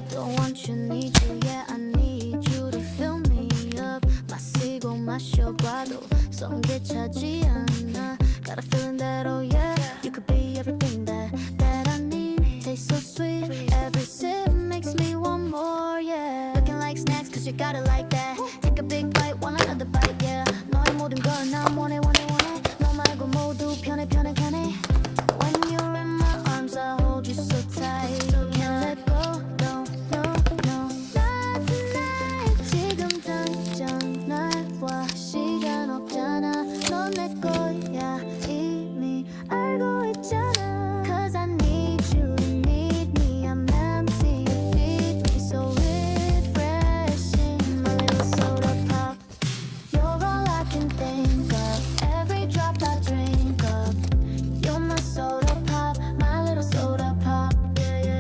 Don't want you, need you, yeah, I need you to fill me up. 마시고 마셔봐도 성게 차지 않아. Got a feeling that, oh yeah, you could be everything that I need. Tastes so sweet, every sip makes me want more, yeah. Looking like snacks, cause you got it like that. Take a big bite, want another bite, yeah. 너의 모든 걸 난 원해. 너 말고 모두 편해. When you're in my arms, I hold you so tight. Can't let go, no. Not tonight. 지금 당장 날와 시간 없잖아. 넌 내 거야, 이미 알고 있잖아. Cause I need you to need me. I'm empty, you feed me so refreshing. My little soda pop, you're all I can think of. Every drop I drink up. You're my soda pop, my little soda pop.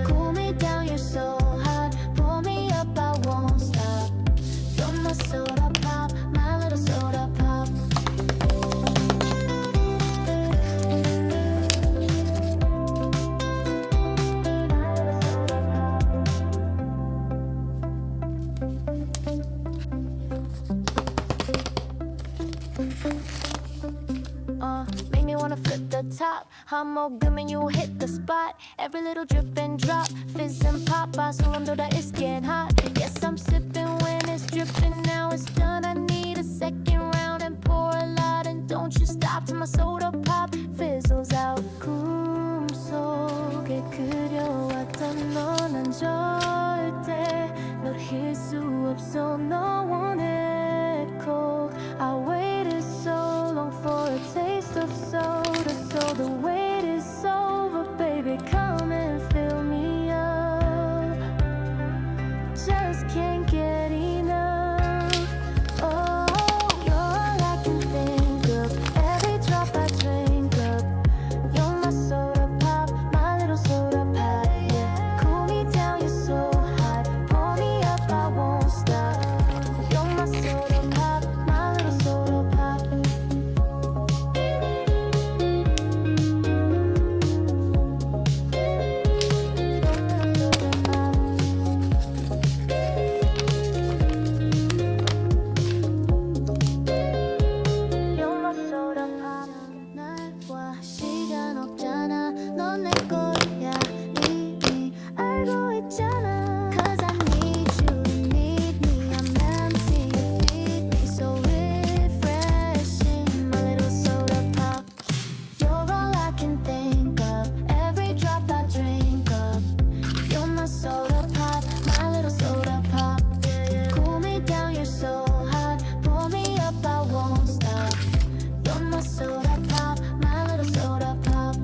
Cool me down, you're so hot. Pull me up, I won't stop. You're my soda pop, my little soda pop. Make me wanna flip the top. 한 모금은 you hit the spot. Every little drip and drop, fizz and pop. 소름 돋아, it's getting hot. Yes, I'm sipping when it's dripping. Now it's done. I need a second round and pour a lot. And don't you stop till my soda pop fizzles out. 꿈속에 그려왔던 너는 절대 널 잊을 수 없어. 너 원해 꼭. I waited so long for a taste of soda. So the wait is over, baby, come and fill me up. Just can't get enough. Oh, you're all I can think of. Every drop I drink up. You're my soda pop, my little soda pop, yeah. Cool me down, you're so hot. Pull me up, I won't stop. You're my soda pop, my little soda pop. You're my soda pop. 날과 시간 없잖아. 넌 내 거야, 이미 알고 있잖아. Cause I need you, you need me. I'm empty, you feed me so refreshing. My little soda pop, you're all I can think of. Every drop I drink up. You're my soda pop, my little soda pop. Cool me down, you're so hot. Pull me up, I won't stop. You're my soda pop, my little soda pop.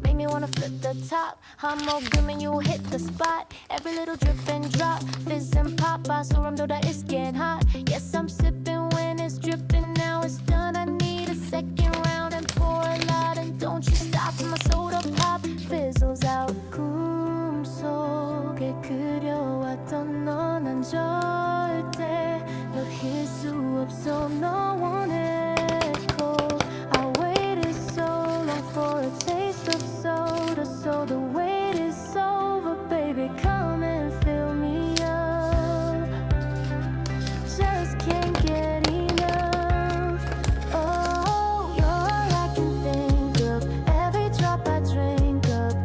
Make me wanna flip the top. 한 모금은 you hit the spot. Every little drip and drop, fizz and pop. 소름 돋아, it's getting hot. Yes, I'm sipping when it's dripping. Now it's done. I need a second round and pour a lot. And don't you stop till my soda pop fizzles out. 꿈속에 그려왔던 너는 절대 널 잊을 수 없어. 너 원해 꼭. I waited so long for a taste of soda. So the wait is over, baby, come and fill me up. Just can't get enough. Oh, you're all I can think of. Every drop I drink up.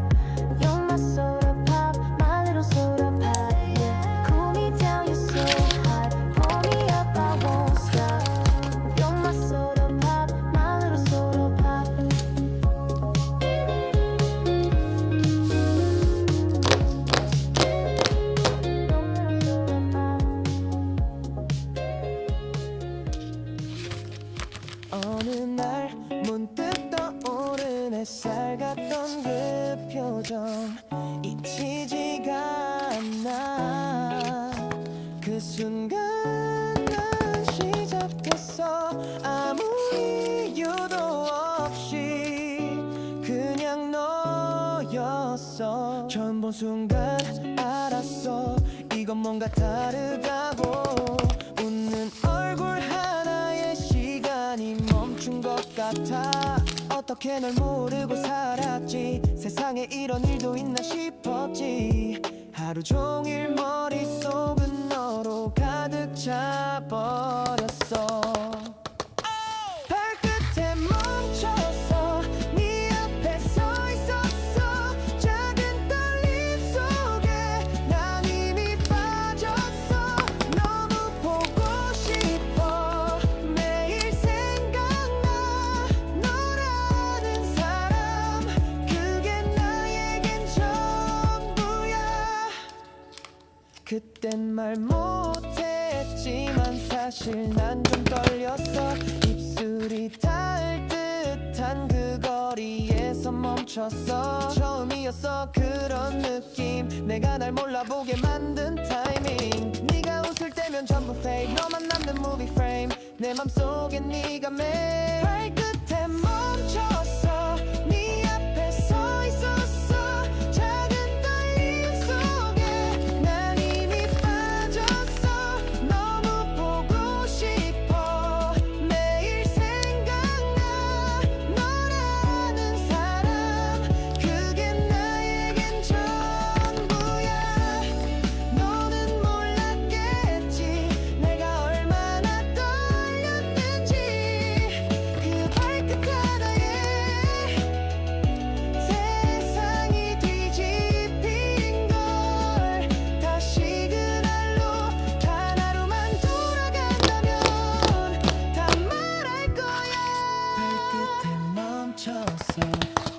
You're my soda pop, my little soda pop, yeah. Cool me down, you're so hot. Pull me up, I won't stop. You're my soda pop, my little soda pop. 어느 날 문득 떠오른 햇살 같던 그 표정 잊히지가 않아. 그 순간 난 시작했어. 본 순간 알았어 이건 뭔가 다르다고 웃는 얼굴 하나에 시간이 멈춘 것 같아 어떻게 널 모르고 살았지 세상에 이런 일도 있나 싶었지 하루 종일 머릿속은 너로 가득 차버렸어 발끝에 멈춰서 네 앞에 서 있었어 작은 떨림 속에 난 이미 빠졌어 너무 보고 싶어 매일 생각나 너라는 사람 그게 나에겐 전부야 그땐 말 못했지만 사실 난 좀 떨렸어 입술이 닿을 듯한 그 거리에서 멈췄어 처음이었어 그런 느낌 내가 날 몰라보게 만든 타이밍 네가 웃을 때면 전부 fake 너만 남는 movie frame 내 맘속에 네가 매일 발끝에 멈췄어 네 앞에 서 있었어 작은 떨림 속에 난 이미 빠졌어 너무 보고 싶어 매일 생각나 너라는 사람 그게 나에겐 전부야 너는 몰랐겠지 내가 얼마나 떨렸는지 그 발끝 하나에 세상이 뒤집힌 걸 다시 그날로 단 하루만 돌아간다면 다 말할 거야 발끝에 멈춰서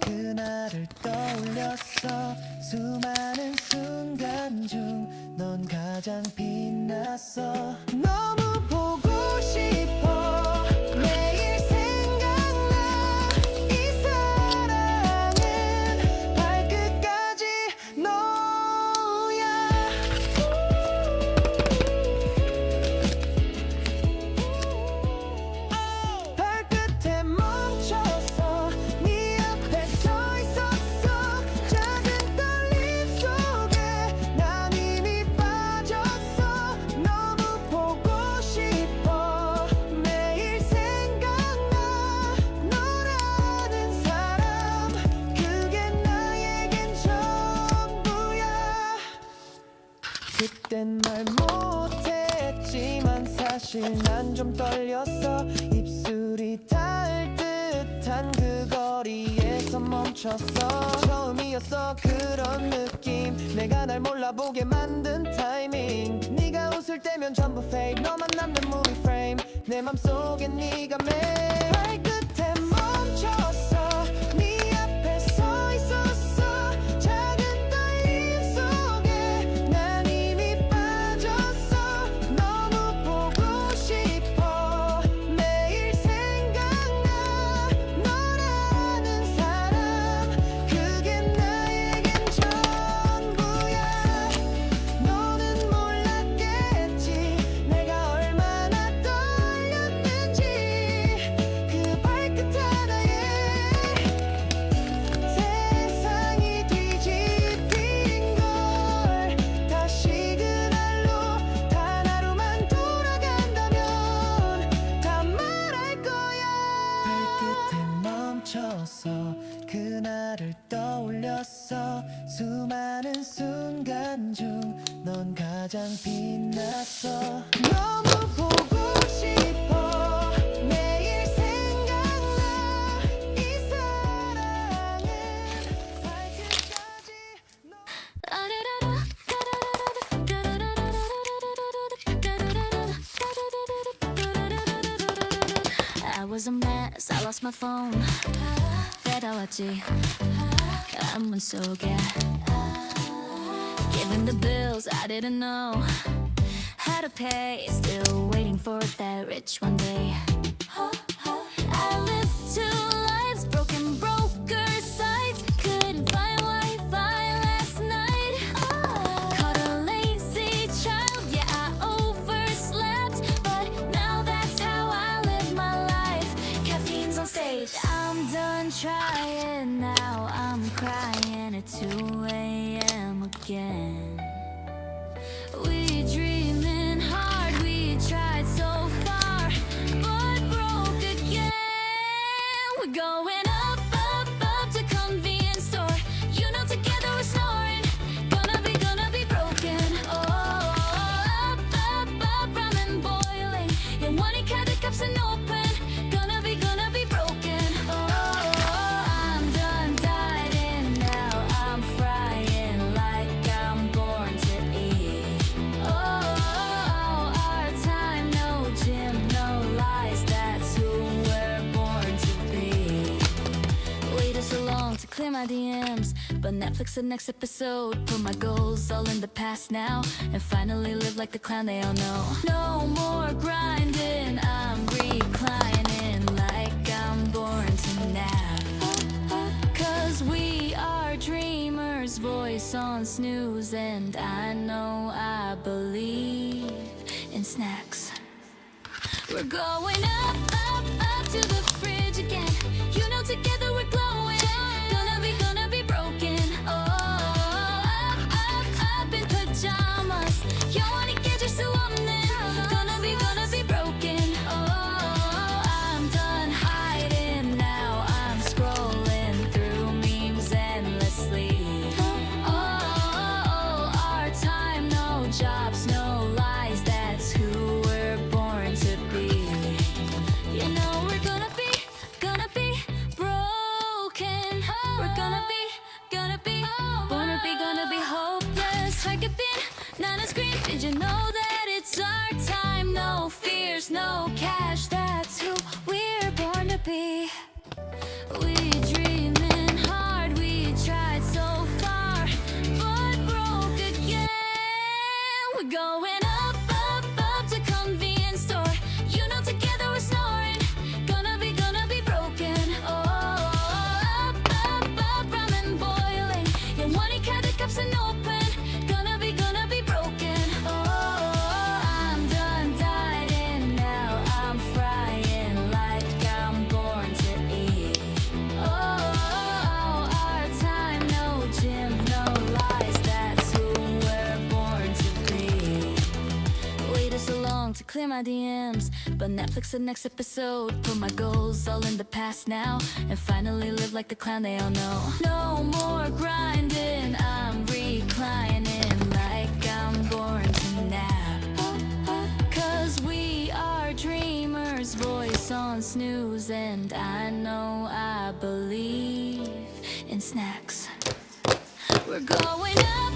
그날을 떠올렸어 수많은 순간 중 넌 가장 빛났어 너무 보고 싶어 매일 생각나 이 사랑은 발끝까지 너야 발끝에 멈춰서 네 앞에 서 있었어 작은 떨림 속에 난 이미 빠졌어 너무 보고 싶어 매일 생각나 너라는 사람 그게 나에겐 전부야 그땐 말 못했지만 사실 난 좀 떨렸어 입술이 닿을 듯한 그 거리에서 멈췄어 처음이었어 그런 느낌 내가 날 몰라보게 만든 타이밍 네가 웃을 때면 전부 fake 너만 남는 movie frame 내 맘속에 네가 매일 발끝에 멈췄어 네 앞에 서 있었어 작은 떨림 속에 난 이미 빠졌어 너무 보고 싶어 매일 생각나 너라는 사람 그게 나에겐 전부야 너는 몰랐겠지 내가 얼마나 떨렸는지 그 발끝 하나에 세상이 뒤집힌 걸 다시 그날로 단 하루만 돌아간다면 다 말할 거야 발끝에 멈춰서 그날을 떠올렸어 수많은 순간 중 넌 가장 빛났어 너무 보고 싶어 매일 생각나 이 사랑은 발끝까지 I was a mess, I lost my phone. 배달왔지 안문 속에 Giving the bills I didn't know how to pay. Still waiting for that rich one day. I lived two lives, broken broker sides. Couldn't find Wi-Fi last night. Caught a lazy child, yeah I overslept. But now that's how I live my life. Caffeine's on stage. I'm done trying now. I'm crying at 2 a.m. home again. We dreaming hard, we tried so far, but broke again. We're going up, up, up to convenience store. You know together we're snoring. Gonna be broken. Oh, up, up, up, ramen boiling. Yeah, one cut the cups and open. Gonna be broken. Oh, I'm done dieting now. I'm frying like I'm born to eat. Oh, our time, no gym, no lies. That's who we're born to be. Waited so long to clear my DMs, but Netflix the next episode. Put my goals all in the past now, and finally live like the clown they all know. No more grinding, I'm reclining like I'm born to nap. Cause we are dreamers, voice on snooze, and I know I believe in snacks. We're going up, up, up to the fridge again. You know together we're glowing. Gonna be broken. Oh, up, up, up in pajamas. You wanna get your suamnen. Gonna be broken. Oh, I'm done hiding now. I'm scrolling through memes endlessly. Oh, our time, no jobs, no lies. That's who we're born to be. You know we're gonna be broken. We're gonna be hopeless. Harkapin, Nana scream. Did you know that it's our time? No fears, no cash. That's who we're born to be. We dreaming hard, we tried so far, but broke again. We're going up, up, up to convenience store. You know together we're snoring. Gonna be broken. Oh, up, up, up, ramen boiling. Yeah, one cut the cups and open. Gonna be broken. Oh, I'm done dieting now. I'm frying like I'm born to eat. Oh, our time, no gym, no lies. That's who we're born to be. Waited so long to clear my DMs, but Netflix the next episode. Put my goals all in the past now, and finally live like the clown they all know. No more grinding, I'm reclining like I'm born to nap. Cause we are dreamers, voice on snooze, and I know I believe in snacks. We're going up,